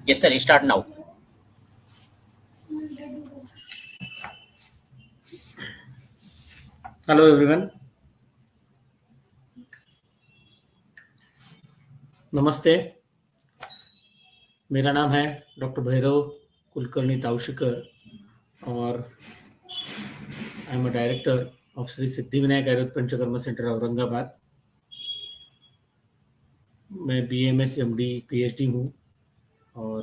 Yes, sir. Start now. Hello everyone. नमस्ते. मेरा नाम है डॉक्टर भैरव कुलकर्णी ताउशिकर और I am a director of Shri Siddhivinayak Ayurveda panchakarma centre Aurangabad. मैं BMS MD PhD हूँ और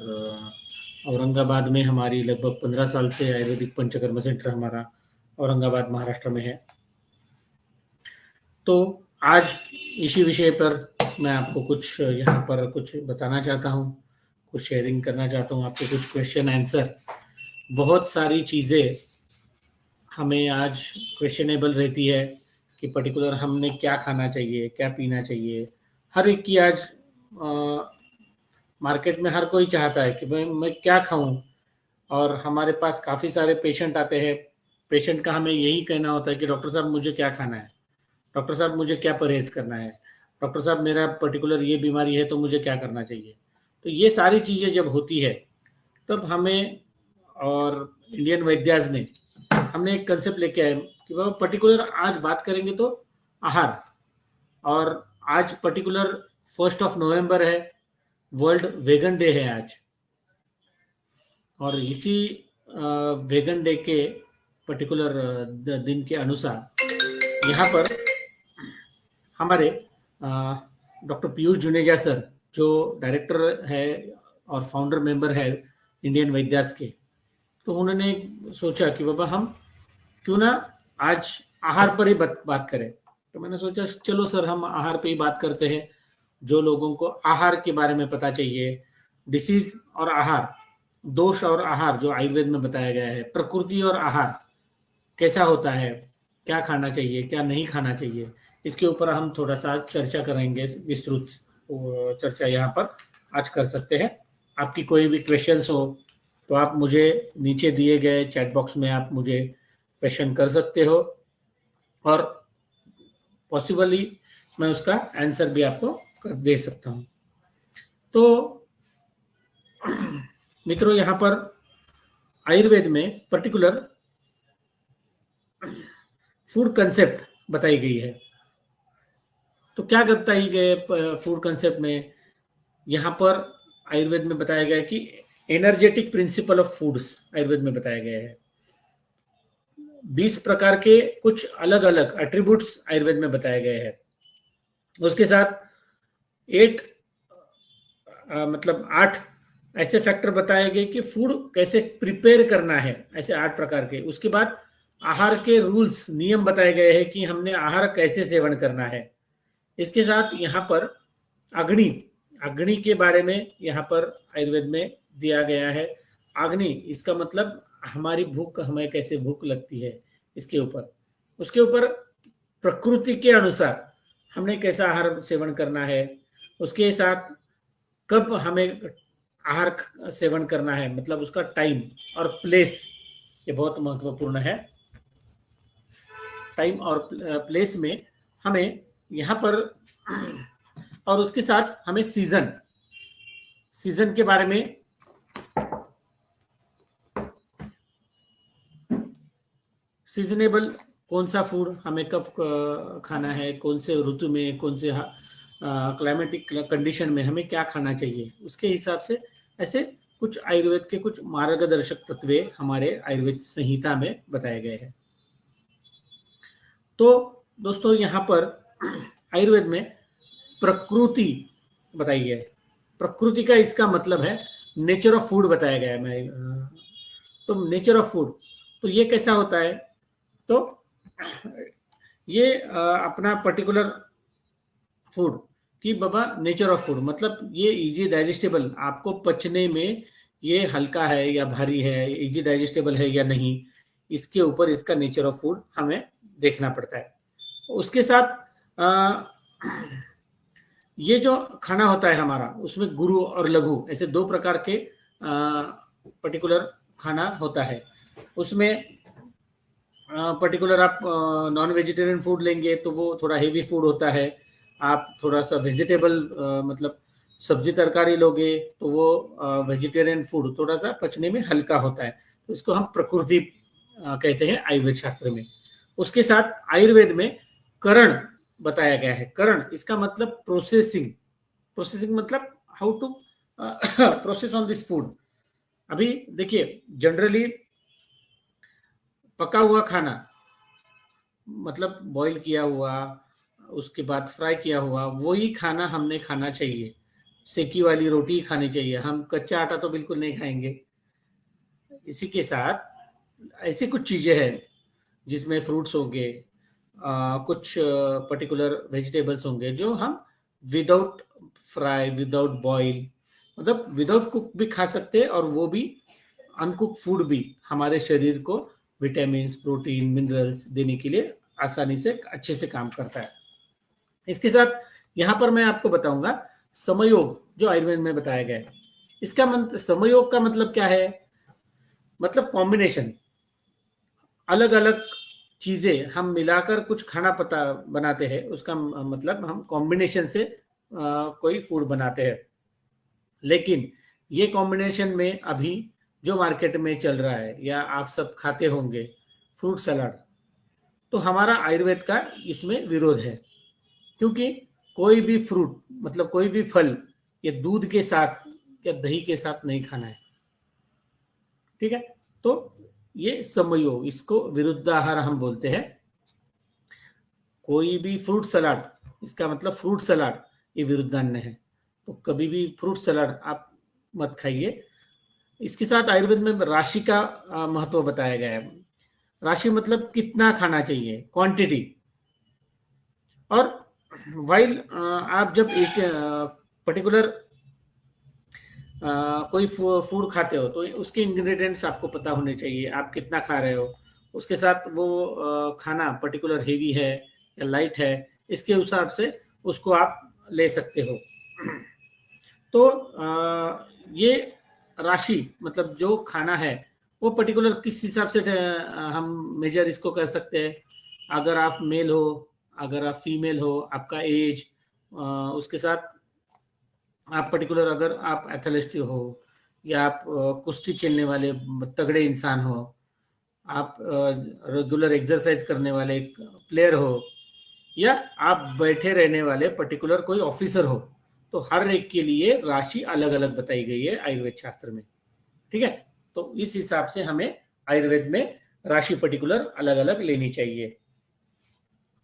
औरंगाबाद में हमारी लगभग 15 साल से आयुर्वेदिक पंचकर्मा सेंटर हमारा औरंगाबाद महाराष्ट्र में है. तो आज इसी विषय पर मैं आपको कुछ यहाँ पर कुछ बताना चाहता हूँ, कुछ शेयरिंग करना चाहता हूँ आपके कुछ क्वेश्चन आंसर. बहुत सारी चीज़ें हमें आज क्वेश्चनेबल रहती है कि पर्टिकुलर हमने क्या खाना चाहिए, क्या पीना चाहिए. हर एक की आज मार्केट में हर कोई चाहता है कि भाई मैं क्या खाऊं, और हमारे पास काफ़ी सारे पेशेंट आते हैं. पेशेंट का हमें यही कहना होता है कि डॉक्टर साहब मुझे क्या खाना है, डॉक्टर साहब मुझे क्या परहेज़ करना है, डॉक्टर साहब मेरा पर्टिकुलर ये बीमारी है तो मुझे क्या करना चाहिए. तो ये सारी चीज़ें जब होती है तब हमें और इंडियन वैद्याज ने हमने एक कंसेप्ट लेके आए कि बाबा पर्टिकुलर आज बात करेंगे तो आहार. और आज पर्टिकुलर 1 नवंबर है, वर्ल्ड वेगन डे है आज. और इसी वेगन डे के पर्टिकुलर दिन के अनुसार यहाँ पर हमारे डॉक्टर पीयूष जुनेजा सर, जो डायरेक्टर है और फाउंडर मेंबर है इंडियन वैद्यास के, तो उन्होंने सोचा कि बाबा हम क्यों ना आज आहार पर ही बात करें. तो मैंने सोचा चलो सर हम आहार पे ही बात करते हैं. जो लोगों को आहार के बारे में पता चाहिए, डिसीज और आहार, दोष और आहार जो आयुर्वेद में बताया गया है, प्रकृति और आहार कैसा होता है, क्या खाना चाहिए, क्या नहीं खाना चाहिए, इसके ऊपर हम थोड़ा सा चर्चा करेंगे. विस्तृत चर्चा यहाँ पर आज कर सकते हैं. आपकी कोई भी क्वेश्चंस हो तो आप मुझे नीचे दिए गए चैट बॉक्स में आप मुझे क्वेश्चन कर सकते हो और पॉसिबली मैं उसका आंसर भी आपको दे सकता हूँ. तो मित्रों, यहाँ पर आयुर्वेद में पर्टिकुलर फूड कंसेप्ट बताई गई है. तो क्या बताई गई फूड कंसेप्ट में? यहाँ पर आयुर्वेद में बताया गया है कि energetic principle of foods Ayurveda में बताया गया है. 20 प्रकार के कुछ अलग अलग एट्रीब्यूट्स आयुर्वेद में बताए गए हैं. उसके साथ 8 ऐसे फैक्टर बताए गए कि फूड कैसे प्रिपेयर करना है, ऐसे 8 प्रकार के. उसके बाद आहार के रूल्स, नियम बताए गए हैं कि हमने आहार कैसे सेवन करना है. इसके साथ यहाँ पर अग्नि के बारे में यहाँ पर आयुर्वेद में दिया गया है. अग्नि, इसका मतलब हमारी भूख, हमें कैसे भूख लगती है इसके ऊपर. उसके ऊपर प्रकृति के अनुसार हमने कैसा आहार सेवन करना है. उसके साथ कब हमें आहार सेवन करना है, मतलब उसका टाइम और प्लेस, ये बहुत महत्वपूर्ण है. टाइम और प्लेस में हमें यहाँ पर, और उसके साथ हमें सीजन के बारे में, सीजनेबल कौन सा फूड हमें कब खाना है, कौन से ऋतु में, कौन से क्लाइमेटिक कंडीशन में हमें क्या खाना चाहिए, उसके हिसाब से ऐसे कुछ आयुर्वेद के कुछ मार्गदर्शक तत्व हमारे आयुर्वेद संहिता में बताए गए हैं. तो दोस्तों, यहाँ पर आयुर्वेद में प्रकृति बताई है. प्रकृति का इसका मतलब है नेचर ऑफ फूड बताया गया है. तो नेचर ऑफ फूड, तो ये कैसा होता है? तो ये अपना पर्टिकुलर फूड कि बाबा नेचर ऑफ फूड मतलब ये इजी डाइजेस्टेबल, आपको पचने में ये हल्का है या भारी है, इजी डाइजेस्टेबल है या नहीं, इसके ऊपर इसका नेचर ऑफ फूड हमें देखना पड़ता है. उसके साथ ये जो खाना होता है हमारा, उसमें गुरु और लघु ऐसे 2 प्रकार के पर्टिकुलर खाना होता है. उसमें पर्टिकुलर आप नॉन वेजिटेरियन फूड लेंगे तो वो थोड़ा हेवी फूड होता है. आप थोड़ा सा वेजिटेबल मतलब सब्जी तरकारी लोगे तो वो वेजिटेरियन फूड थोड़ा सा पचने में हल्का होता है, तो इसको हम प्रकृति कहते हैं आयुर्वेद शास्त्र में। उसके साथ आयुर्वेद में करण बताया गया है। करण इसका मतलब प्रोसेसिंग। प्रोसेसिंग मतलब how to process on this food. अभी देखिए जनरली पका हुआ खाना मतलब बॉईल किया हुआ, उसके बाद फ्राई किया हुआ, वही खाना हमने खाना चाहिए। सेकी वाली रोटी खानी चाहिए, हम कच्चा आटा तो बिल्कुल नहीं खाएंगे। इसी के साथ ऐसी कुछ चीजें हैं जिसमें फ्रूट्स होंगे, कुछ पर्टिकुलर वेजिटेबल्स होंगे जो हम विदाउट फ्राई, विदाउट बॉईल, मतलब विदाउट कुक भी खा सकते हैं, और वो भी अनकुक फूड भी हमारे शरीर को विटामिन, प्रोटीन, मिनरल्स देने के लिए आसानी से अच्छे से काम करता है। इसके साथ यहाँ पर मैं आपको बताऊंगा समयोग, जो आयुर्वेद में बताया गया है। इसका समयोग का मतलब क्या है? मतलब कॉम्बिनेशन, अलग अलग चीजें हम मिलाकर कुछ खाना पता बनाते हैं, उसका मतलब हम कॉम्बिनेशन से कोई फूड बनाते हैं। लेकिन ये कॉम्बिनेशन में अभी जो मार्केट में चल रहा है या आप सब खाते होंगे फ्रूट सलाद, तो हमारा आयुर्वेद का इसमें विरोध है। क्योंकि कोई भी फ्रूट मतलब कोई भी फल ये दूध के साथ या दही के साथ नहीं खाना है, ठीक है? तो ये समयोग, इसको विरुद्धाहार हम बोलते हैं। कोई भी फ्रूट सलाद, इसका मतलब फ्रूट सलाद ये विरुद्धान्न है, तो कभी भी फ्रूट सलाद आप मत खाइए। इसके साथ आयुर्वेद में राशि का महत्व बताया गया है। राशि मतलब कितना खाना चाहिए, क्वांटिटी। और वाइल आप जब एक पर्टिकुलर कोई फूड खाते हो तो उसके इंग्रेडिएंट्स आपको पता होने चाहिए, आप कितना खा रहे हो। उसके साथ वो खाना पर्टिकुलर हेवी है या लाइट है, इसके हिसाब से उसको आप ले सकते हो। तो ये राशि मतलब जो खाना है वो पर्टिकुलर किस हिसाब से हम मेजर इसको कर सकते हैं। अगर आप मेल हो, अगर आप फीमेल हो, आपका एज, उसके साथ आप पर्टिकुलर अगर आप एथलीट हो या आप कुश्ती खेलने वाले तगड़े इंसान हो, आप रेगुलर एक्सरसाइज करने वाले प्लेयर हो, या आप बैठे रहने वाले पर्टिकुलर कोई ऑफिसर हो, तो हर एक के लिए राशि अलग अलग बताई गई है आयुर्वेद शास्त्र में, ठीक है? तो इस हिसाब से हमें आयुर्वेद में राशि पर्टिकुलर अलग अलग लेनी चाहिए।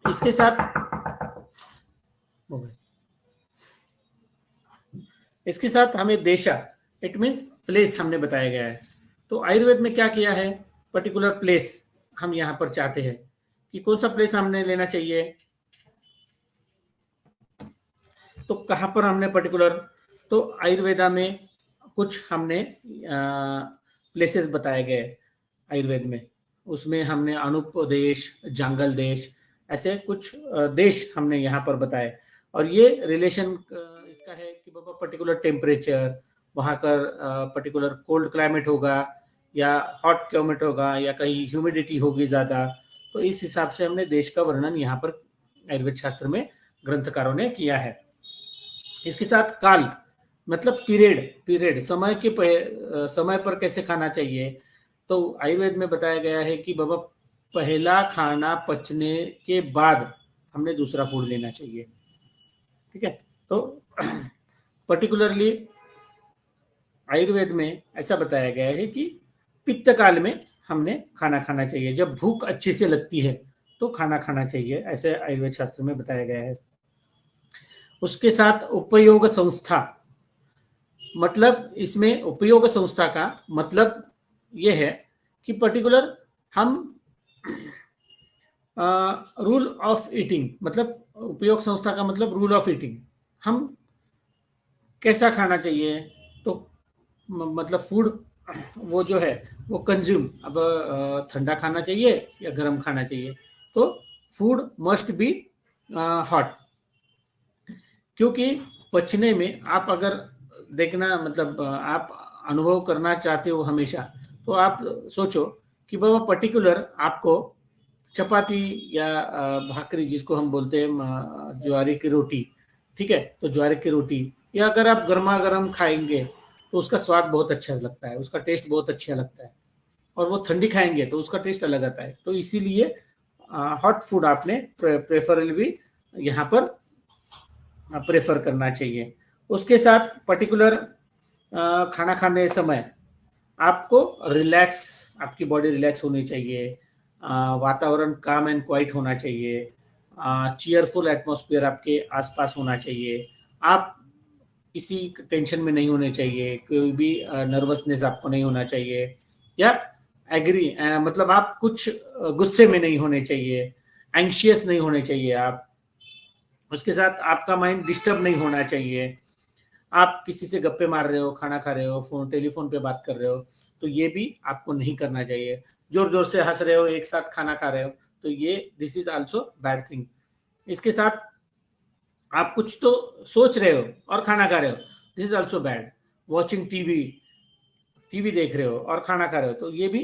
इसके साथ हमें देशा, इट मीन्स प्लेस हमने बताया गया है। तो आयुर्वेद में क्या किया है, पर्टिकुलर प्लेस हम यहाँ पर चाहते हैं कि कौन सा प्लेस हमने लेना चाहिए। तो कहाँ पर हमने पर्टिकुलर, तो आयुर्वेदा में कुछ हमने प्लेसेस बताए गए आयुर्वेद में। उसमें हमने अनुप देश, जंगल देश, ऐसे कुछ देश हमने यहाँ पर बताए। और ये रिलेशन इसका है कि बाबा पर्टिकुलर टेम्परेचर, वहाँ का पर्टिकुलर कोल्ड क्लाइमेट होगा या हॉट क्लाइमेट होगा या कहीं ह्यूमिडिटी होगी ज़्यादा, तो इस हिसाब से हमने देश का वर्णन यहाँ पर आयुर्वेद शास्त्र में ग्रंथकारों ने किया है। इसके साथ काल मतलब पीरियड समय पर कैसे खाना चाहिए। तो आयुर्वेद में बताया गया है कि बाबा पहला खाना पचने के बाद हमने दूसरा फूड लेना चाहिए, ठीक है? तो पर्टिकुलरली आयुर्वेद में ऐसा बताया गया है कि पित्त काल में हमने खाना खाना चाहिए, जब भूख अच्छे से लगती है तो खाना खाना चाहिए, ऐसे आयुर्वेद शास्त्र में बताया गया है। उसके साथ उपयोग संस्था, मतलब इसमें उपयोग संस्था का मतलब ये है कि पर्टिकुलर हम रूल ऑफ ईटिंग, मतलब उपयोग संस्था का मतलब रूल ऑफ ईटिंग, हम कैसा खाना चाहिए। तो मतलब फूड वो जो है वो कंज्यूम, अब ठंडा खाना चाहिए या गर्म खाना चाहिए, तो फूड मस्ट बी हॉट। क्योंकि पचने में आप अगर देखना मतलब आप अनुभव करना चाहते हो हमेशा, तो आप सोचो कि बाबा पर्टिकुलर आपको चपाती या भाकरी जिसको हम बोलते हैं ज्वारे की रोटी, ठीक है? तो ज्वारे की रोटी या अगर आप गर्मा गर्म खाएंगे तो उसका स्वाद बहुत अच्छा लगता है, उसका टेस्ट बहुत अच्छा लगता है, और वो ठंडी खाएंगे तो उसका टेस्ट अलग आता है। तो इसीलिए हॉट फूड आपने प्रेफरेबल भी यहाँ पर प्रेफर करना चाहिए। उसके साथ पर्टिकुलर खाना खाने समय आपको रिलैक्स, आपकी बॉडी रिलैक्स होनी चाहिए, वातावरण काम एंड क्वाइट होना चाहिए, चीयरफुल एटमॉस्फेयर आपके आसपास होना चाहिए, आप किसी टेंशन में नहीं होने चाहिए, कोई भी नर्वसनेस आपको नहीं होना चाहिए, या एग्री मतलब आप कुछ गुस्से में नहीं होने चाहिए, एंग्शियस नहीं होने चाहिए आप। उसके साथ आपका माइंड डिस्टर्ब नहीं होना चाहिए। आप किसी से गप्पे मार रहे हो, खाना खा रहे हो, टेलीफोन पे बात कर रहे हो, तो ये भी आपको नहीं करना चाहिए। जोर जोर से हंस रहे हो, एक साथ खाना खा रहे हो, तो ये this is also bad thing. इसके साथ आप कुछ तो सोच रहे हो और खाना खा रहे हो, this is also bad. Watching TV, TV देख रहे हो और खाना खा रहे हो, तो ये भी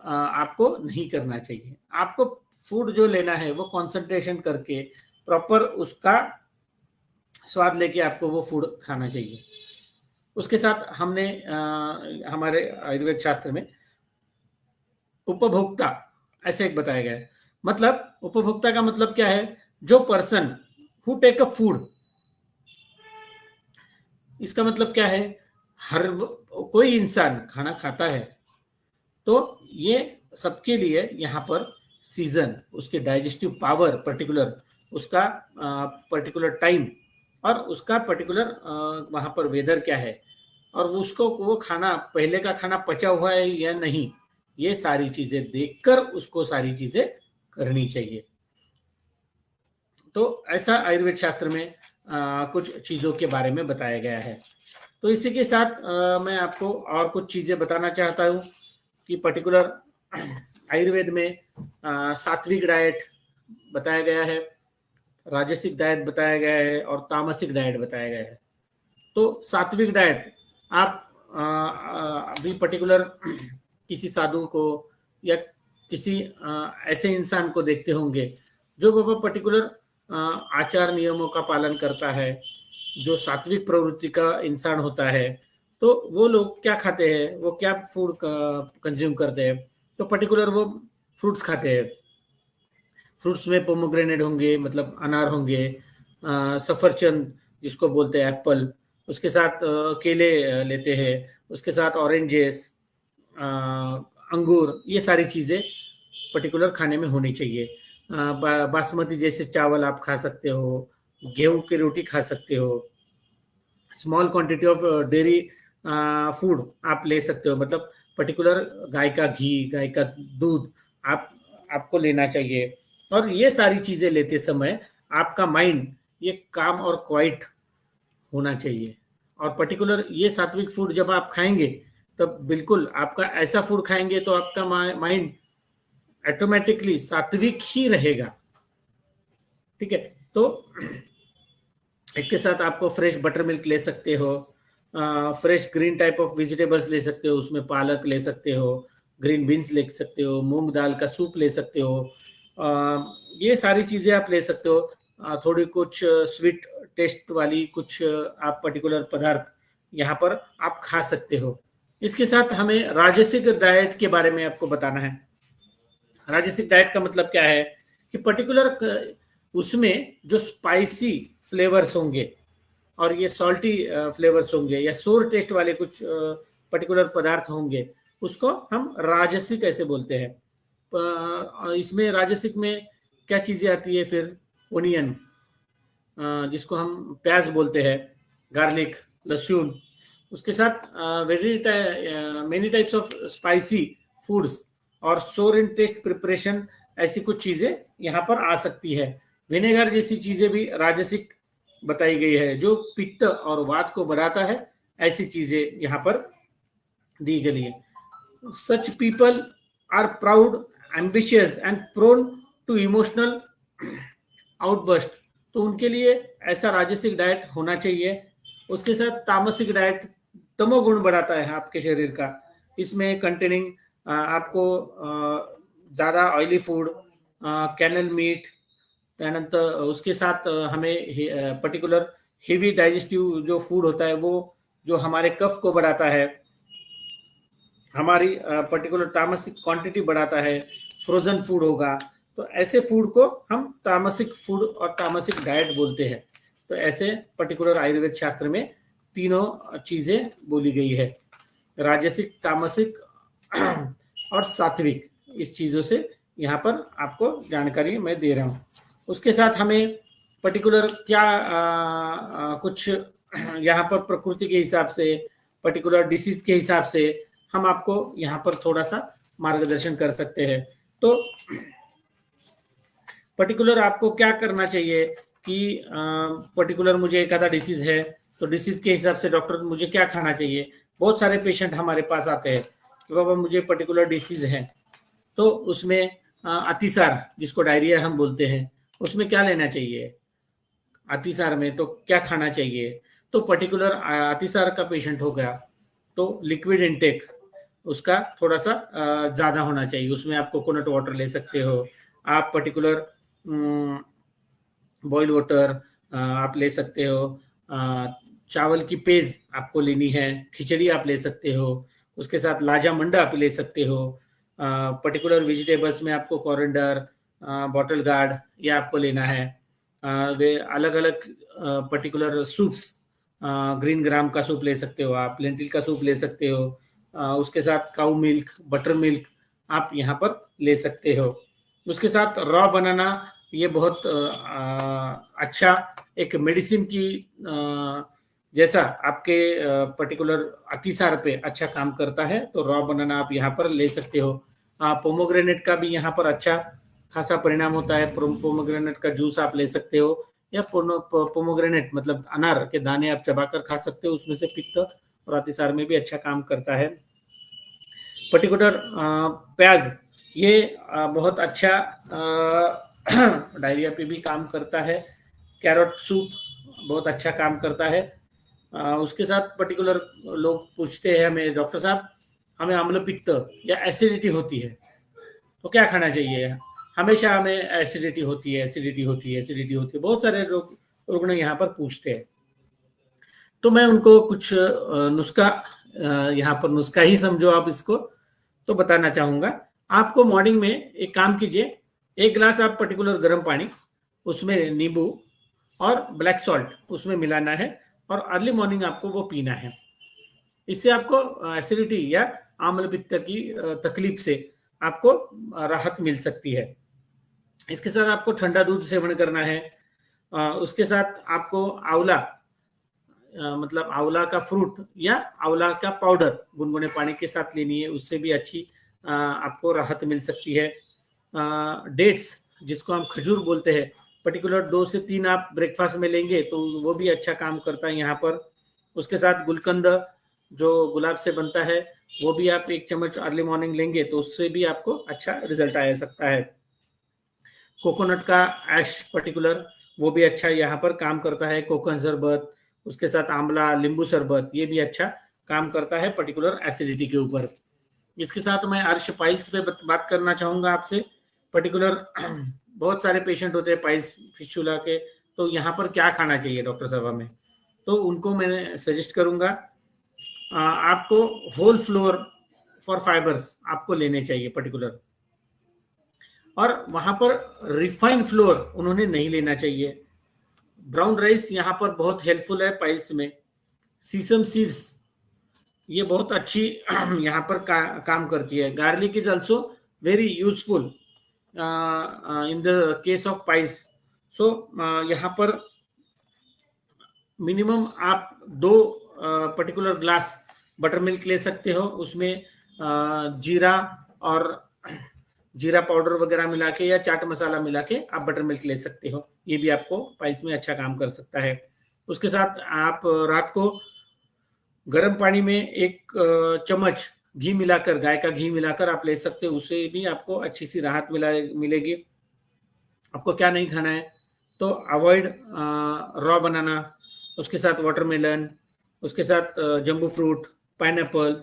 आपको नहीं करना चाहिए। आपको फूड जो लेना है वो कंसंट्रेशन करके प्रॉपर उसका स्वाद लेके आपको वो फूड खाना चाहिए। उसके साथ हमने हमारे आयुर्वेद शास्त्र में उपभोक्ता ऐसे एक बताया गया है। मतलब उपभोक्ता का मतलब क्या है? जो person who take a food, इसका मतलब क्या है? हर कोई इंसान खाना खाता है, तो ये सबके लिए यहाँ पर सीजन, उसके डाइजेस्टिव पावर पर्टिकुलर, उसका पर्टिकुलर टाइम, और उसका पर्टिकुलर वहाँ पर वेदर क्या है, और उसको वो खाना, पहले का खाना पचा हुआ है या नहीं, ये सारी चीजें देखकर उसको सारी चीजें करनी चाहिए। तो ऐसा आयुर्वेद शास्त्र में कुछ चीजों के बारे में बताया गया है। तो इसी के साथ मैं आपको और कुछ चीजें बताना चाहता हूँ कि पर्टिकुलर आयुर्वेद में सात्विक डाइट बताया गया है, राजसिक डाइट बताया गया है, और तामसिक डाइट बताया गया है। तो सात्विक डाइट आप अभी पर्टिकुलर किसी साधु को या किसी ऐसे इंसान को देखते होंगे जो पर्टिकुलर आचार नियमों का पालन करता है, जो सात्विक प्रवृत्ति का इंसान होता है, तो वो लोग क्या खाते हैं, वो क्या फूड कंज्यूम करते हैं? तो पर्टिकुलर वो फ्रूट्स खाते हैं। फ्रूट्स में पोमोग्रेनेट होंगे, मतलब अनार होंगे, सफरचंद जिसको बोलते हैं एप्पल, उसके साथ केले लेते हैं, उसके साथ ऑरेंजेस, अंगूर, ये सारी चीज़ें पर्टिकुलर खाने में होनी चाहिए। बासमती जैसे चावल आप खा सकते हो, गेहूं की रोटी खा सकते हो, small quantity of dairy food आप ले सकते हो, मतलब पर्टिकुलर गाय का घी, गाय का दूध आप आपको लेना चाहिए। और ये सारी चीजें लेते समय आपका माइंड ये काम और क्वाइट होना चाहिए। और पर्टिकुलर ये सात्विक फूड जब आप खाएंगे, तब बिल्कुल आपका ऐसा फूड खाएंगे तो आपका माइंड ऑटोमेटिकली सात्विक ही रहेगा। ठीक है, तो इसके साथ आपको फ्रेश बटर मिल्क ले सकते हो, fresh green type of vegetables ले सकते हो, उसमें पालक ले सकते हो, ग्रीन बीन्स ले सकते हो, मूंग दाल का सूप ले सकते हो, ये सारी चीज़ें आप ले सकते हो। थोड़ी कुछ स्वीट टेस्ट वाली कुछ आप पर्टिकुलर पदार्थ यहाँ पर आप खा सकते हो। इसके साथ हमें राजसिक डाइट के बारे में आपको बताना है। राजसिक डाइट का मतलब क्या है कि पर्टिकुलर उसमें जो स्पाइसी फ्लेवर्स होंगे और ये सॉल्टी फ्लेवर्स होंगे या सोर टेस्ट वाले कुछ पर्टिकुलर पदार्थ होंगे, उसको हम राजसिक ऐसे बोलते हैं। इसमें राजसिक में क्या चीजें आती है फिर? ओनियन, जिसको हम प्याज बोलते हैं, गार्लिक, लहसुन, उसके साथ many types of spicy foods और सोर इन टेस्ट प्रिपरेशन, ऐसी कुछ चीजें यहाँ पर आ सकती है। विनेगर जैसी चीजें भी राजसिक बताई गई है, जो पित्त और वात को बढ़ाता है, ऐसी चीजें यहाँ पर दी गई है। Such people are proud, ambitious and prone to emotional outburst, तो उनके लिए ऐसा राजसिक डाइट होना चाहिए। उसके साथ तामसिक डाइट तमोगुण बढ़ाता है आपके शरीर का, इसमें कंटेनिंग आपको ज़्यादा ऑयली फूड, कॅनल मीट, त्यानंतर उसके साथ हमें पर्टिकुलर हेवी डाइजेस्टिव जो फूड होता है, वो जो हमारे कफ को बढ़ाता है, हमारी पर्टिकुलर तामसिक क्वांटिटी बढ़ाता है, फ्रोजन फूड होगा, तो ऐसे फूड को हम तामसिक फूड और तामसिक डाइट बोलते हैं। तो ऐसे पर्टिकुलर आयुर्वेद शास्त्र में तीनों चीजें बोली गई है, राजसिक, तामसिक और सात्विक। इस चीजों से यहाँ पर आपको जानकारी मैं दे रहा हूँ। उसके साथ हमें पर्टिकुलर क्या कुछ यहाँ पर प्रकृति के हिसाब से, पर्टिकुलर डिसीज के हिसाब से हम आपको यहाँ पर थोड़ा सा मार्गदर्शन कर सकते हैं। तो पर्टिकुलर आपको क्या करना चाहिए कि पर्टिकुलर मुझे एक आधा डिसीज है, तो डिसीज के हिसाब से डॉक्टर मुझे क्या खाना चाहिए। बहुत सारे पेशेंट हमारे पास आते हैं कि बाबा मुझे पर्टिकुलर डिसीज है, तो उसमें अतिसार, जिसको डायरिया हम बोलते हैं, उसमें क्या लेना चाहिए, अतिसार में तो क्या खाना चाहिए। तो पर्टिकुलर अतिसार का पेशेंट हो गया तो लिक्विड इनटेक उसका थोड़ा सा ज़्यादा होना चाहिए। उसमें आप कोकोनट वाटर ले सकते हो, आप पर्टिकुलर बॉइल वाटर आप ले सकते हो, चावल की पेज आपको लेनी है, खिचड़ी आप ले सकते हो, उसके साथ लाजा मंडा आप ले सकते हो। पर्टिकुलर वेजिटेबल्स में आपको कोरिएंडर, बॉटल गार्ड ये आपको लेना है। वे अलग अलग पर्टिकुलर सूप्स, ग्रीन ग्राम का सूप ले सकते हो आप, लेंटिल का सूप ले सकते हो, उसके साथ काऊ मिल्क, बटर मिल्क आप यहाँ पर ले सकते हो। उसके साथ रॉ बनाना, ये बहुत अच्छा एक मेडिसिन की जैसा आपके पर्टिकुलर अतिसार पे अच्छा काम करता है, तो रॉ बनाना आप यहाँ पर ले सकते हो। पोमोग्रेनेट का भी यहाँ पर अच्छा खासा परिणाम होता है, पोमोग्रेनेट का जूस आप ले सकते हो, या पोमोग्रेनेट मतलब अनार के दाने आप चबाकर खा सकते हो, उसमें से पित्त और अतिसार में भी अच्छा काम करता है। पर्टिकुलर प्याज, ये बहुत अच्छा डायरिया पे भी काम करता है। कैरेट सूप बहुत अच्छा काम करता है। उसके साथ पर्टिकुलर लोग पूछते हैं हमें, डॉक्टर साहब हमें अम्ल पित्त या एसिडिटी होती है तो क्या खाना चाहिए। हमेशा हमें एसिडिटी होती है, एसिडिटी होती है, एसिडिटी होती है, बहुत सारे लोग रुग्ण यहाँ पर पूछते हैं। तो मैं उनको कुछ नुस्खा, यहाँ पर नुस्खा ही समझो आप इसको, तो बताना चाहूंगा। आपको मॉर्निंग में एक काम कीजिए, एक गिलास आप पर्टिकुलर गर्म पानी, उसमें नींबू और ब्लैक सॉल्ट उसमें मिलाना है, और अर्ली मॉर्निंग आपको वो पीना है। इससे आपको एसिडिटी या आम्ल पित्त की तकलीफ से आपको राहत मिल सकती है। इसके साथ आपको ठंडा दूध सेवन करना है। उसके साथ आपको आंवला, मतलब आंवला का फ्रूट या आंवला का पाउडर गुनगुने पानी के साथ लेनी है, उससे भी अच्छी आपको राहत मिल सकती है। डेट्स, जिसको हम खजूर बोलते हैं, पर्टिकुलर 2 से 3 आप ब्रेकफास्ट में लेंगे तो वो भी अच्छा काम करता है यहाँ पर। उसके साथ गुलकंद जो गुलाब से बनता है, वो भी आप 1 चम्मच अर्ली मॉर्निंग लेंगे तो उससे भी आपको अच्छा रिजल्ट आ सकता है। कोकोनट का ऐश पर्टिकुलर, वो भी अच्छा यहाँ पर काम करता है। कोकन शरबत, उसके साथ आंवला, नींबू शरबत, ये भी अच्छा काम करता है पर्टिकुलर एसिडिटी के ऊपर। इसके साथ मैं अर्श पाइल्स पे बात करना चाहूंगा आपसे। पर्टिकुलर बहुत सारे पेशेंट होते हैं पाइल्स फिस्टुला के, तो यहाँ पर क्या खाना चाहिए डॉक्टर साहब हमें, तो उनको मैं सजेस्ट करूंगा आपको होल फ्लोर फॉर फाइबर्स आपको लेने चाहिए पर्टिकुलर, और वहां पर रिफाइंड फ्लोर उन्होंने नहीं लेना चाहिए। ब्राउन राइस यहाँ पर बहुत हेल्पफुल है पाइल्स में। सीसम सीड्स, ये बहुत अच्छी यहाँ पर काम करती है। Garlic is also very useful in the case of piles. So यहाँ पर मिनिमम आप 2 पर्टिकुलर ग्लास बटर मिल्क ले सकते हो, उसमें जीरा और जीरा पाउडर वगैरह मिला के या चाट मसाला मिला के आप बटर मिल्क ले सकते हो, ये भी आपको पाइल्स में अच्छा काम कर सकता है। उसके साथ आप रात को गर्म पानी में 1 चम्मच घी मिलाकर, गाय का घी मिलाकर आप ले सकते हो, उससे भी आपको अच्छी सी राहत मिलेगी। आपको क्या नहीं खाना है, तो अवॉइड रॉ बनाना, उसके साथ वाटरमेलन, उसके साथ जम्बू फ्रूट, पाइनएप्पल,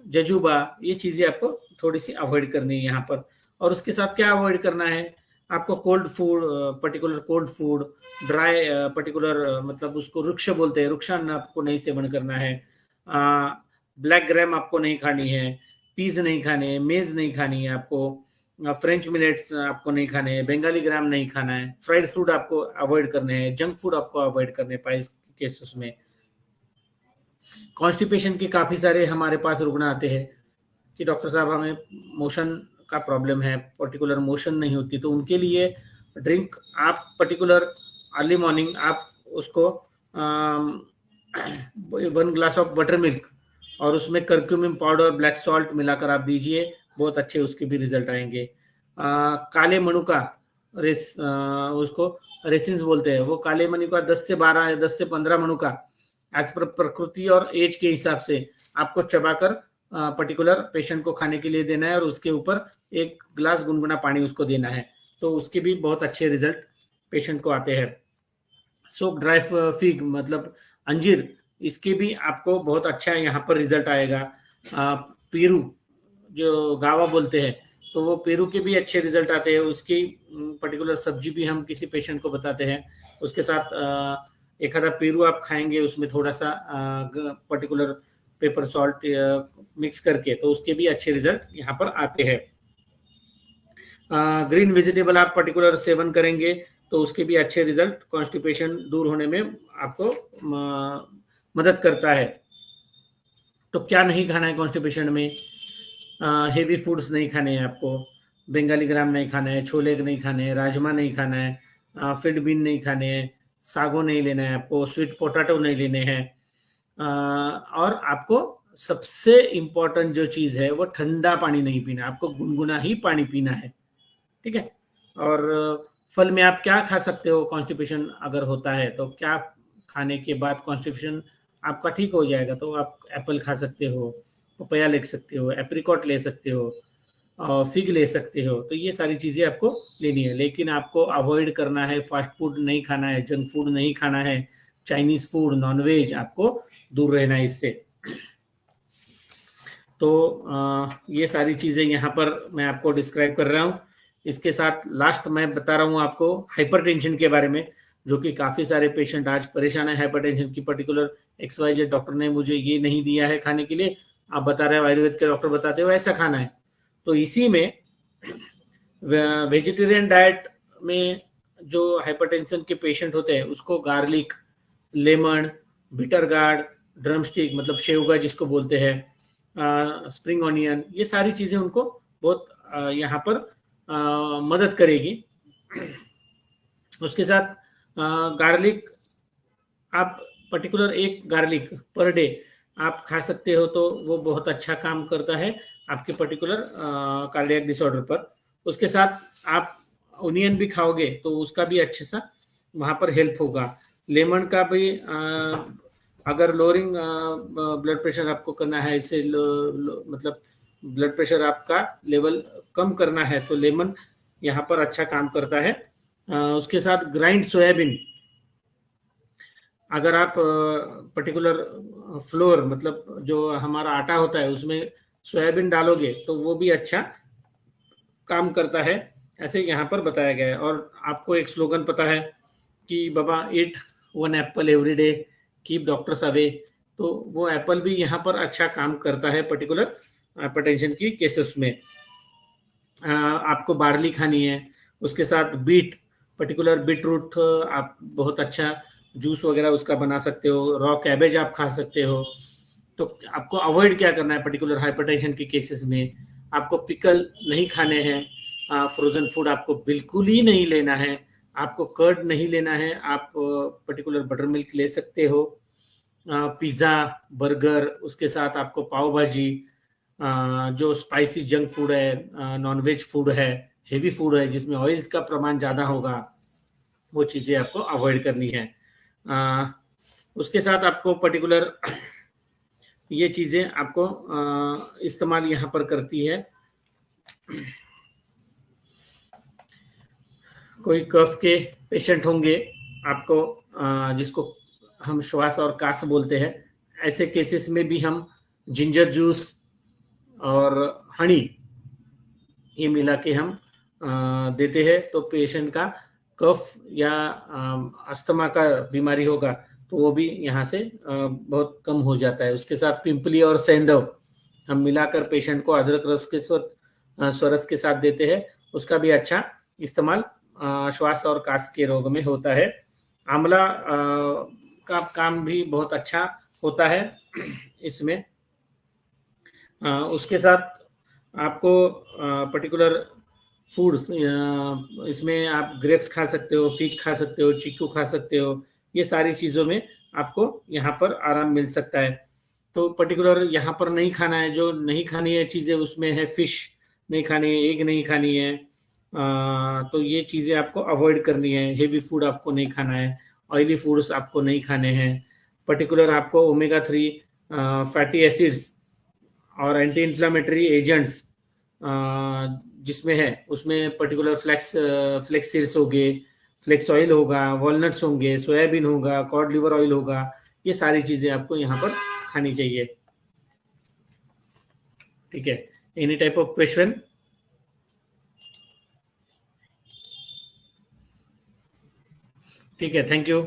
जजूबा, ये चीज़ें आपको थोड़ी सी अवॉइड करनी है यहाँ पर। और उसके साथ क्या अवॉइड करना है, आपको cold food, particular cold food, dry particular मतलब उसको रुक्ष बोलते हैं, रुक्षान्न आपको नहीं सेवन करना है। ब्लैक ग्राम आपको नहीं खानी है, पीज नहीं खाने, मेज नहीं खानी है आपको, फ्रेंच मिलेट्स आपको नहीं खाने हैं, बंगाली ग्राम नहीं खाना है, फ्राइड फूड आपको अवॉइड करने हैं, जंक फूड आपको अवॉइड करने हैं पाइल्स केसेस में। कॉन्स्टिपेशन के काफी सारे हमारे पास रुग्ण आते हैं कि डॉक्टर साहब हमें मोशन का प्रॉब्लम है, पर्टिकुलर मोशन नहीं होती, तो उनके लिए ड्रिंक आप पर्टिकुलर अर्ली मॉर्निंग आप उसको 1 ग्लास ऑफ बटर मिल्क और उसमें कर्क्यूमिन पाउडर, ब्लैक सॉल्ट मिलाकर आप दीजिए, बहुत अच्छे उसके भी रिजल्ट आएंगे। काले मनुका उसको रेसिन्स बोलते हैं, वो काले मनुका 10 से 12 या 10 से 15 मनुका एज पर प्रकृति और एज के हिसाब से आपको चबाकर पर्टिकुलर पेशेंट को खाने के लिए देना है और उसके ऊपर 1 ग्लास गुनगुना पानी उसको देना है, तो उसके भी बहुत अच्छे रिजल्ट पेशेंट को आते हैं। सोक ड्राई फिग मतलब अंजीर, इसके भी आपको बहुत अच्छा यहाँ पर रिजल्ट आएगा। पेरू जो गावा बोलते हैं, तो वो पेरू के भी अच्छे रिजल्ट आते हैं, उसकी पर्टिकुलर सब्जी भी हम किसी पेशेंट को बताते हैं, उसके साथ एक आधा पेरू आप खाएंगे, उसमें थोड़ा सा पर्टिकुलर पेपर सॉल्ट मिक्स करके, तो उसके भी अच्छे रिजल्ट यहाँ पर आते हैं। ग्रीन वेजिटेबल आप पर्टिकुलर सेवन करेंगे तो उसके भी अच्छे रिजल्ट कॉन्स्टिपेशन दूर होने में आपको मदद करता है। तो क्या नहीं खाना है कॉन्स्टिपेशन में? हेवी फूड्स नहीं खाने हैं आपको, बंगाली ग्राम नहीं खाना है, छोले नहीं खाने हैं, राजमा नहीं खाना है, फील्ड बीन नहीं खाने हैं, सागो नहीं लेना है आपको, स्वीट पोटैटो नहीं लेने हैं, और आपको सबसे इम्पोर्टेंट जो चीज है वो ठंडा पानी नहीं पीना, आपको गुनगुना ही पानी पीना है, ठीक है। और फल में आप क्या खा सकते हो कॉन्स्टिपेशन अगर होता है तो क्या खाने के बाद कॉन्स्टिपेशन आपका ठीक हो जाएगा? तो आप एप्पल खा सकते हो, पपैया ले सकते हो, एप्रिकॉट ले सकते हो, और फिग ले सकते हो, तो ये सारी चीज़ें आपको लेनी है। लेकिन आपको अवॉइड करना है, फास्ट फूड नहीं खाना है, जंक फूड नहीं खाना है, चाइनीज फूड, नॉनवेज आपको दूर रहना है इससे। तो ये सारी चीज़ें यहाँ पर मैं आपको डिस्क्राइब कर रहा हूँ। इसके साथ लास्ट मैं बता रहा हूँ आपको हाइपरटेंशन के बारे में, जो कि काफ़ी सारे पेशेंट आज परेशान है हाइपरटेंशन की। पर्टिकुलर XYZ डॉक्टर ने मुझे ये नहीं दिया है खाने के लिए, आप बता रहे हो आयुर्वेद के डॉक्टर बताते हो ऐसा खाना है, तो इसी में वेजिटेरियन डाइट में जो हाइपरटेंशन के पेशेंट होते हैं उसको garlic, lemon, bitter gourd, drumstick मतलब शेवगा जिसको बोलते हैं, स्प्रिंग ऑनियन, ये सारी चीज़ें उनको बहुत यहाँ पर मदद करेगी। उसके साथ गार्लिक आप पर्टिकुलर 1 गार्लिक पर डे आप खा सकते हो, तो वो बहुत अच्छा काम करता है आपके पर्टिकुलर कार्डियक डिसऑर्डर पर। उसके साथ आप ओनियन भी खाओगे तो उसका भी अच्छे सा वहाँ पर हेल्प होगा। लेमन का भी अगर लोअरिंग ब्लड प्रेशर आपको करना है, इससे मतलब ब्लड प्रेशर आपका लेवल कम करना है, तो लेमन यहाँ पर अच्छा काम करता है। उसके साथ ग्राइंड सोयाबीन, अगर आप पर्टिकुलर फ्लोर मतलब जो हमारा आटा होता है उसमें सोयाबीन डालोगे तो वो भी अच्छा काम करता है, ऐसे यहाँ पर बताया गया है। और आपको एक स्लोगन पता है कि बाबा ईट 1 Apple every day, keep doctors away, तो वो एप्पल भी यहाँ पर अच्छा काम करता है पर्टिकुलर हाइपरटेंशन की केसेस में। आपको बार्ली खानी है, उसके साथ बीट, पर्टिकुलर बीट रूट आप बहुत अच्छा जूस वगैरह उसका बना सकते हो, रॉ कैबेज आप खा सकते हो। तो आपको अवॉइड क्या करना है पर्टिकुलर हाइपरटेंशन के केसेस में? आपको पिकल नहीं खाने हैं, फ्रोजन फूड आपको बिल्कुल ही नहीं लेना है, आपको कर्ड नहीं लेना है, आप पर्टिकुलर बटर मिल्क ले सकते हो, पिज़्ज़ा, बर्गर, उसके साथ आपको पाव भाजी, जो स्पाइसी जंक फूड है, नॉनवेज फूड है, हेवी फूड है जिसमें ऑयल्स का प्रमाण ज़्यादा होगा, वो चीज़ें आपको अवॉइड करनी है। उसके साथ आपको पर्टिकुलर ये चीज़ें आपको इस्तेमाल यहाँ पर करती है। कोई कफ के पेशेंट होंगे आपको, जिसको हम श्वास और कास बोलते हैं, ऐसे केसेस में भी हम जिंजर जूस और हनी ये मिला के हम देते हैं तो पेशेंट का कफ या अस्थमा का बीमारी होगा तो वो भी यहाँ से बहुत कम हो जाता है। उसके साथ पिंपली और सेंधव हम मिलाकर पेशेंट को अदरक रस के स्वरस के साथ देते हैं, उसका भी अच्छा इस्तेमाल श्वास और कास के रोग में होता है। आंवला का काम भी बहुत अच्छा होता है इसमें। उसके साथ आपको पर्टिकुलर फूड्स इसमें आप ग्रेप्स खा सकते हो, फिग खा सकते हो, चीकू खा सकते हो। ये सारी चीज़ों में आपको यहाँ पर आराम मिल सकता है। तो पर्टिकुलर यहाँ पर नहीं खाना है, जो नहीं खानी है चीज़ें उसमें है फिश नहीं खानी है, एग नहीं खानी है। तो ये चीज़ें आपको अवॉइड करनी है। हेवी फूड आपको नहीं खाना है, ऑयली फूड्स आपको नहीं खाने हैं। पर्टिकुलर आपको ओमेगा 3 फैटी एसिड्स और एंटी इंफ्लेमेटरी एजेंट्स जिसमें है उसमें पर्टिकुलर फ्लेक्स सीड्स हो गए, फ्लेक्स ऑयल होगा, वॉलनट्स होंगे, सोयाबीन होगा, कॉड लिवर ऑयल होगा। ये सारी चीज़ें आपको यहाँ पर खानी चाहिए। ठीक है, एनी टाइप ऑफ क्वेश्चन? ठीक है, थैंक यू।